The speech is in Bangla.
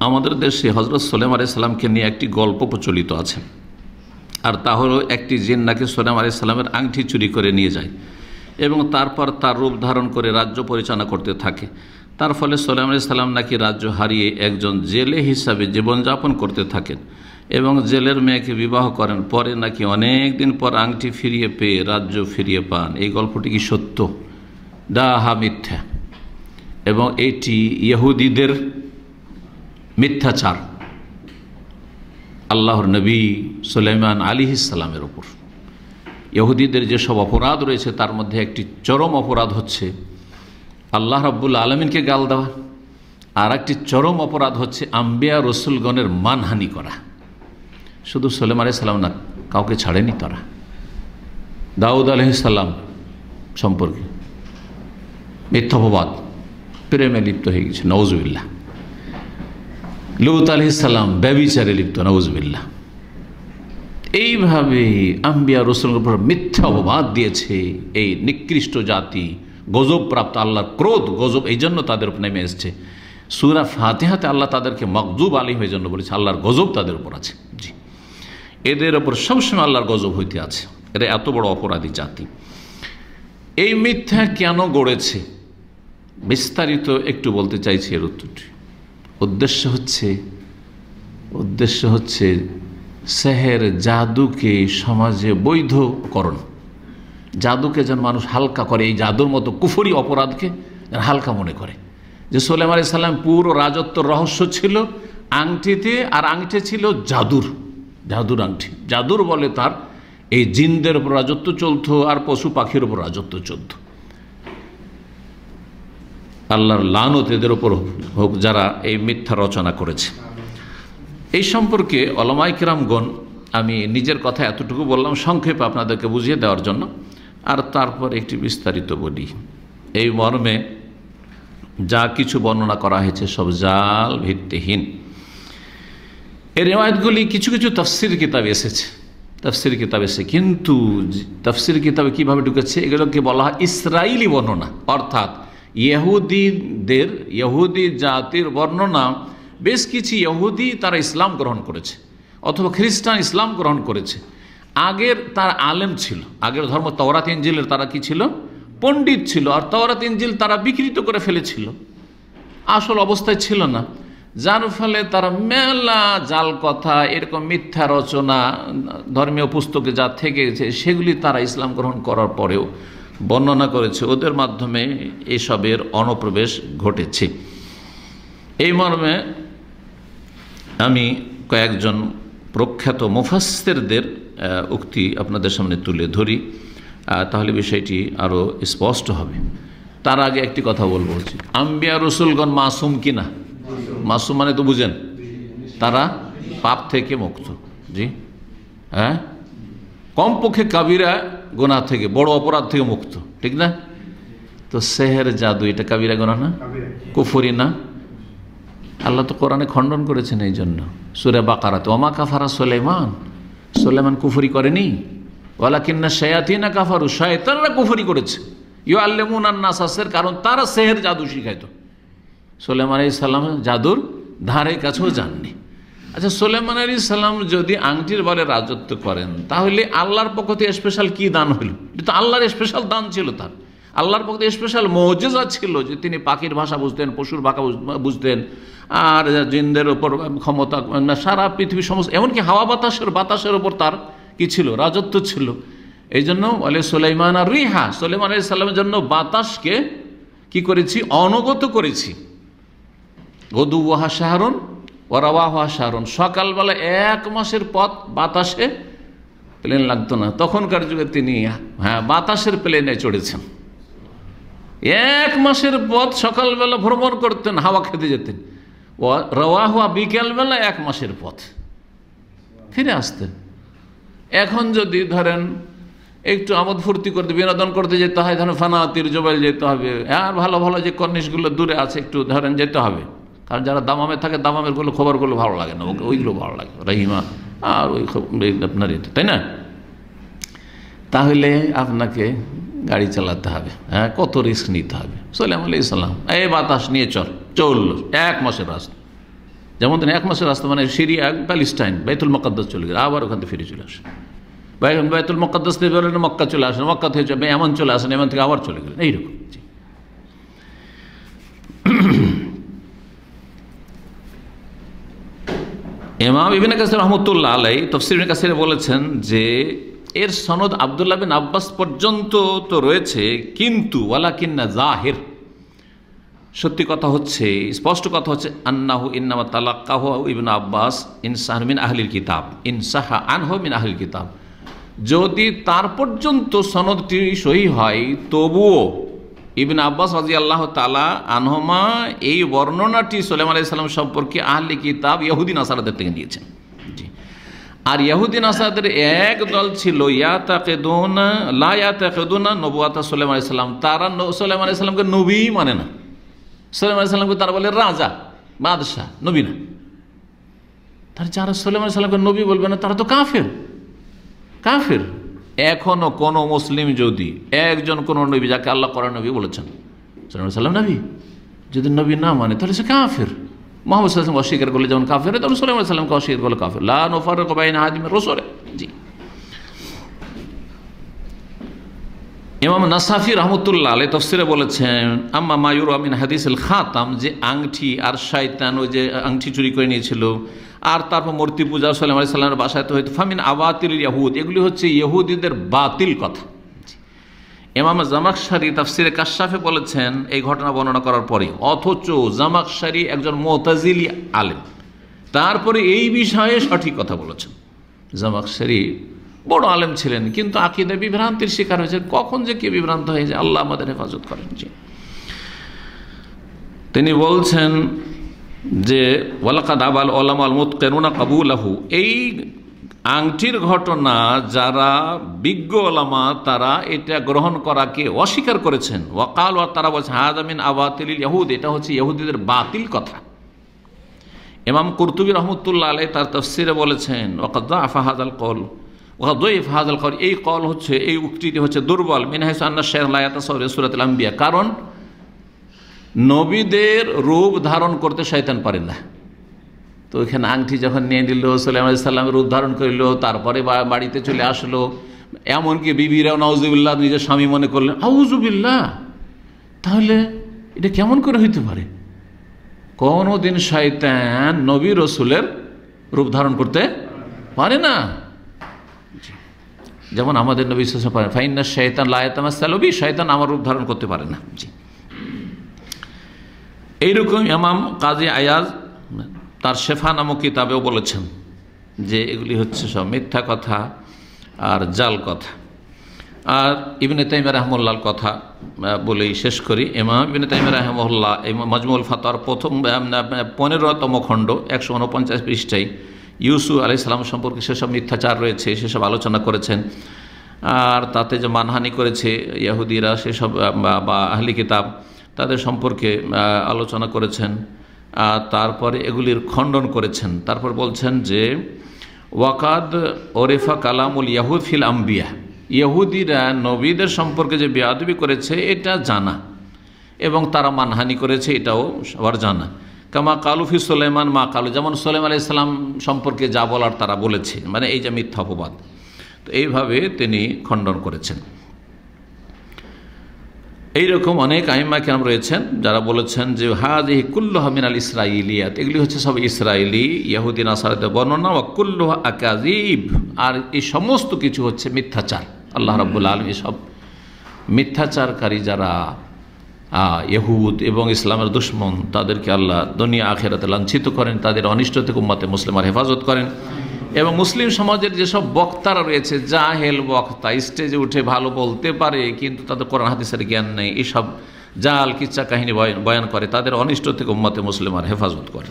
আমাদের দেশে হজরত সুলাইমান আলাইহিস সালামকে নিয়ে একটি গল্প প্রচলিত আছে, আর তা হলো একটি জিন নাকি সুলাইমান আলাইহিস সালামের আংটি চুরি করে নিয়ে যায় এবং তারপর তার রূপ ধারণ করে রাজ্য পরিচালনা করতে থাকে। তার ফলে সুলাইমান আলাইহিস সালাম নাকি রাজ্য হারিয়ে একজন জেলে হিসাবে জীবনযাপন করতে থাকেন এবং জেলের মেয়েকে বিবাহ করেন। পরে নাকি অনেক দিন পর আংটি ফিরিয়ে পেয়ে রাজ্য ফিরিয়ে পান। এই গল্পটি কি সত্য? ডাহা মিথ্যা, এবং এটি ইহুদিদের মিথ্যাচার আল্লাহর নবী সুলাইমান আলাইহিস সালামের ওপর। ইহুদিদের যেসব অপরাধ রয়েছে তার মধ্যে একটি চরম অপরাধ হচ্ছে আল্লাহ রাব্বুল আলামিনকে গাল দেওয়া, আর একটি চরম অপরাধ হচ্ছে আম্বিয়া রসুলগণের মানহানি করা। শুধু সুলাইমান আলাইহিস সালাম না, কাউকে ছাড়েনি তারা। দাউদ আলাইহিস সালাম সম্পর্কে মিথ্যাপবাদ, প্রেমে লিপ্ত হয়ে গেছে, নাউজুবিল্লাহ। লূত আলাইহিস সালাম ব্যভিচারে লিপ্ত, নাউজুবিল্লাহ। এইভাবে আম্বিয়া রসুলের উপর মিথ্যা অপবাদ দিয়েছে এই নিকৃষ্ট জাতি, গজব প্রাপ্ত। আল্লাহর ক্রোধ, গজব এই জন্য তাদের উপর নেমে এসছে। সূরা ফাতিহাতে আল্লাহ তাদেরকে মগজুব আলাইহিম এই জন্য বলেছে, আল্লাহর গজব তাদের উপর আছে। জি, এদের ওপর সবসময় আল্লাহর গজব হইতে আছে। এরা এত বড় অপরাধী জাতি। এই মিথ্যা কেন গড়েছে বিস্তারিত একটু বলতে চাইছি। এর উত্তরটি উদ্দেশ্য হচ্ছে সেহের, জাদুকে সমাজে বৈধকরণ। জাদুকে যেন মানুষ হালকা করে, এই জাদুর মতো কুফরি অপরাধকে হালকা মনে করে। যে সুলাইমান আলাইহিস সালাম পুরো রাজত্বর রহস্য ছিল আংটিতে, আর আংটি ছিল জাদুর আংটি। জাদুর বলে তার এই জিনদের উপর রাজত্ব চলতো আর পশু পাখির উপর রাজত্ব চলত। আল্লাহর লানত এদের উপর হোক যারা এই মিথ্যা রচনা করেছে। এই সম্পর্কে উলামায়ে কিরামগণ, আমি নিজের কথা এতটুকু বললাম সংক্ষেপে আপনাদেরকে বুঝিয়ে দেওয়ার জন্য, আর তারপর একটি বিস্তারিত বলি। এই মর্মে যা কিছু বর্ণনা করা হয়েছে সব জাল, ভিত্তিহীন। এই রিওয়ায়াতগুলি কিছু কিছু তাফসীর কিতাবে এসেছে, কিন্তু তাফসীর কিতাবে কিভাবে ঢুকেছে এগুলোকে বলা হয় ইসরাইলি বর্ণনা, অর্থাৎ ইহুদি জাতির বর্ণনা। বেশ কিছু ইহুদি তারা ইসলাম গ্রহণ করেছে অথবা খ্রিস্টান ইসলাম গ্রহণ করেছে। আগের তার আলেম ছিল, আগের ধর্ম তাওরাত ইনজিলের তারা কি ছিল? পণ্ডিত ছিল। আর তাওরাত ইনজিল তারা বিকৃত করে ফেলেছিল, আসল অবস্থায় ছিল না। যার ফলে তারা মেলা জাল কথা, এরকম মিথ্যা রচনা ধর্মীয় পুস্তকে যা থেকে গেছে সেগুলি তারা ইসলাম গ্রহণ করার পরেও বর্ণনা করেছে। ওদের মাধ্যমে এসবের অনুপ্রবেশ ঘটেছে। এই মর্মে আমি কয়েকজন প্রখ্যাত মুফাসসিরদের উক্তি আপনাদের সামনে তুলে ধরি, তাহলে বিষয়টি আরও স্পষ্ট হবে। তার আগে একটি কথা বলবো, হচ্ছে আম্বিয়া রসুলগণ মাসুম কিনা? মাসুম মানে তো বুঝেন, তারা পাপ থেকে মুক্ত। জি হ্যাঁ, কমপক্ষে কাবিরা গুনাহ থেকে, বড় অপরাধ থেকে মুক্ত, ঠিক না? তো সেহের, জাদু, এটা কাবিরা গুনাহ না? কুফরি না? আল্লাহ তো কোরআনে খণ্ডন করেছেন এই জন্য। সূরা বাকারাতে ওমা কাফারা সুলাইমান কুফরি করেনি, ওয়ালাকিন্না শায়াতিনা কাফারু, শয়তানরা কুফরি করেছে। ইউআল্লিমুনান নাসা সিহর, কারণ তারা সেহের, জাদু শিখাইতো। সুলাইমান আলাইহিস সালাম জাদুর ধারে কাছেও যাননি। আচ্ছা, সুলাইমান আলাইহিস সালাম যদি আংটির বলে রাজত্ব করেন, তাহলে আল্লাহর পক্ষ থেকে স্পেশাল কি দান হইল? এটা তো আল্লাহর স্পেশাল দান ছিল। তার আল্লাহর পক্ষ থেকে স্পেশাল মুজিজা ছিল যে তিনি পাখির ভাষা বুঝতেন, পশুর ভাষা বুঝতেন, আর জিনদের উপর ক্ষমতা, সারা পৃথিবী সমস্ত, এমনকি হাওয়া বাতাসের উপর তার কি ছিল? রাজত্ব ছিল। এই জন্য বলে সুলাইমান আর রিহা, সুলাইমান আলাইহিস সালামের জন্য বাতাসকে কি করেছি? অনগত করেছি। গদুওয়াহা শাহরুন ওয়া রাওয়াহা শাহরুন, সকালবেলা 1 মাসের পথ বাতাসে প্লেন লাগতো না। তখনকার যুগে তিনি বাতাসের প্লেনে চড়েছেন। 1 মাসের পথ সকালবেলা ভ্রমণ করতেন, হাওয়া খেতে যেতেন। ও রাওয়াহা, বিকেলবেলা 1 মাসের পথ ফিরে আসতেন। এখন যদি ধরেন একটু আমোদ ফুর্তি করতে, বিনোদন করতে যেতে হয়, ধরেন ফানাতির জবাইল যেতে হবে, আর ভালো ভালো যে কর্নিশগুলো দূরে আছে একটু ধরেন যেতে হবে, কারণ যারা দামামে থাকে দামামের গুলো খবরগুলো ভালো লাগে না, ওইগুলো ভালো লাগে, রহিমা আর ওই আপনার এতে, তাই না? তাহলে আপনাকে গাড়ি চালাতে হবে, হ্যাঁ, কত রিস্ক নিতে হবে। সুলাইমান আলাইহিস সালাম এই বাতাস নিয়ে চলল 1 মাসের রাস্তা, যেমন এক মাসের রাস্তা, মানে সিরিয়া প্যালেস্টাইন বাইতুল মুকাদ্দাস চলে গেলে আবার ওখান থেকে ফিরে চলে আসে, বাইতুল মুকাদ্দাস থেকে বেরোলেন মক্কা চলে আসেন, মক্কা থেকে এমন চলে আসেন, এমন থেকে আবার চলে গেলেন, এইরকম। ইমাম ইবনে কাসির রাহমাতুল্লাহ আলাইহি তাফসীর ইবনে কাসিরে বলেছেন যে এর সনদ আব্দুল্লাহ বিন আব্বাস পর্যন্ত তো রয়েছে, কিন্তু ওয়ালাকিন্না জাহির, সত্যি কথা হচ্ছে, স্পষ্ট কথা হচ্ছে, আন্নাহু ইন্নামা তালাক্কাহু ইবনে আব্বাস ইনসাহ মিন আহলিল কিতাব ইনসাহা আনহু মিন আহলিল কিতাব। যদি তার পর্যন্ত সনদটি সহি হয়, তবুও ইবনে আব্বাস রাদিয়াল্লাহু তাআলা আনহুমা এই বর্ণনাটি সুলাইমান আলাইহিস সালাম সম্পর্কে আহলে কিতাব ইহুদি নাসারাদের থেকে নিয়েছেন। আর ইহুদি নাসারাদের এক দল ছিল ইয়াতাকিদুনা লা ইয়াতাকিদুনা নবুয়াতা সুলাইমান আলাইহিস সালাম, তারা সুলাইমান আলাইহিস সালামকে নবী মানে না, সুলাইমান আলাইহিস সালামকে তারা বলে রাজা বাদশাহ, নবী না। তার যারা সুলাইমান আলাইহিস সালামকে নবী বলবে না, তারা তো কাফের। কাফের। এখনো কোন মুসলিম যদি একজন কোন নবী, যাকে আল্লাহ কোরআন নবী বলেছেন, সুলাইমান আলাইহিস সালাম নবী, যদি নবী না মানে তাহলে সে কাফের। মুহাম্মদ সাল্লাল্লাহু আলাইহি ওয়াসাল্লাম অস্বীকার করলে যেমন কাফের, তেমন সুলাইমান আলাইহিস সালামকে অস্বীকার করলে কাফের। লা নুফাররিকু বাইনা আহাদিন মির রাসূলি। জি, ইমাম নাসাফি রাহমাতুল্লাহ আলাইহি তাফসীরে বলেছেন, আম্মা মা ইউরা মিন হাদিসিল খাতাম, যে আংটি আর শয়তান ওই যে আংটি চুরি করে নিয়েছিল, আর তারপর মূর্তি পূজা সুলাইমান আলাইহিস সালামের বাসায় তো হয়তো ফামিন আবাতিল ইয়াহুদ, এগুলি হচ্ছে ইহুদিদের বাতিল কথা। ইমাম জামাখশারি তাফসীরে কাশফে বলেছেন এই ঘটনা বর্ণনা করার পরে, অথচ জামাখশারি একজন মুতাজিলি আলেম, তারপরে এই বিষয়ে সঠিক কথা বলেছেন। জামাখশারি বড় আলেম ছিলেন, কিন্তু আকীদা বিভ্রান্তির শিকার হয়েছে। কখন যে কে বিভ্রান্ত হয়ে যায়, আল্লাহ আমাদের হেফাজত করেন। তিনি বলছেন যে ওয়ালাকাদ আবাল উলামাল মুতকিনুনা কাবুলাহু, এই আংটির ঘটনা যারা বিজ্ঞ ওলামা তারা এটা গ্রহণ করাকে অস্বীকার করেছেন। ওয়াকাল, আর তারা বলছেন হাযা মিন আবাতিলিল ইহুদ, এটা হচ্ছে ইহুদিদের বাতিল কথা। ইমাম কুরতুবী রাহমাতুল্লাহ আলাইহি তার তাফসীরে বলেছেন, ওয়াকাদ যাআফা হাযাল কওল, ওয়াকাদ যায়ফা হাযাল কওল, এই কওল হচ্ছে, এই উক্তিটি হচ্ছে দুর্বল। মিন হাইসু আন্না শাইখ লা ইয়াতাসাওয়ারু সূরাতুল আম্বিয়া, কারণ নবীদের রূপ ধারণ করতে শয়তান পারে না। তো ওইখানে আংটি যখন নিয়ে নিল, সুলাইমান আলাইহিস সালামের রূপ ধারণ করিল, তারপরে বাড়িতে চলে আসলো, এমনকি বিবিরাও নাউজুবিল্লাহ নিজের স্বামী মনে করলেন, আউযুবিল্লাহ, তাহলে এটা কেমন করে হইতে পারে? কোনদিন শয়তান নবী রসুলের রূপ ধারণ করতে পারে না। যেমন আমাদের নবী সাল্লাল্লাহু আলাইহি ওয়াসাল্লাম পারেন, ফাইন্না শাইতান লা ইয়াতামাসসালু বি, শয়তান আমার রূপ ধারণ করতে পারে না। জি, এইরকম ইমাম কাজী আয়াজ তার শেফা নামক কিতাবেও বলেছেন যে এগুলি হচ্ছে সব মিথ্যা কথা আর জাল কথা। আর ইবনে তাইমিয়া রাহিমাহুল্লাহর কথা বলেই শেষ করি। ইমাম ইবনে তাইমিয়া রাহিমাহুল্লাহ এই মাজমুউল ফাতাওয়ার প্রথম 15তম খণ্ড 149 পৃষ্ঠায় ইউসুফ আলাইহিস সালাম সম্পর্কে সেসব মিথ্যাচার রয়েছে সেসব আলোচনা করেছেন। আর তাতে যে মানহানি করেছে ইহুদিরা সেসব বা আহলি কিতাব, তাদের সম্পর্কে আলোচনা করেছেন। তারপরে এগুলির খণ্ডন করেছেন। তারপর বলছেন যে ওয়াকাদ ওরেফা কালামুল ইয়াহুদ ফিল আম্বিয়া, ইহুদিরা নবীদের সম্পর্কে যে বেয়াদবি করেছে এটা জানা, এবং তারা মানহানি করেছে এটাও সবার জানা। কামা কালুফি সুলাইমান মা কালু, যেমন সুলাইমান আলাইহিস সালাম সম্পর্কে যা বলার তারা বলেছে, মানে এই যে মিথ্যা অপবাদ, তো এইভাবে তিনি খণ্ডন করেছেন। এইরকম অনেক আইম্মা কেরাম রয়েছেন যারা বলেছেন যে হাযিহি কুল্লুহা মিনাল ইসরাইলিয়াত, এগুলি হচ্ছে সব ইসরায়েলি ইহুদি নাসারাদের বর্ণনা, ওয়া কুল্লুহা আকাযিব, আর এই সমস্ত কিছু হচ্ছে মিথ্যাচার। আল্লাহ রাব্বুল আলামিন সব মিথ্যাচারকারী যারা ইহুদ এবং ইসলামের দুশমন, তাদেরকে আল্লাহ দুনিয়া আখিরাতে লাঞ্ছিত করেন, তাদের অনিষ্ট থেকে উম্মতে মুসলিমার হেফাজত করেন। এবং মুসলিম সমাজের যেসব বক্তারা রয়েছে, জাহেল বক্তা, স্টেজে উঠে ভালো বলতে পারে কিন্তু তাদের কোরআন হাদিসের জ্ঞান নেই, এইসব জাল কিচ্ছা কাহিনী বয়ান করে, তাদের অনিষ্ট থেকে উম্মতে মুসলিমার হেফাজত করে।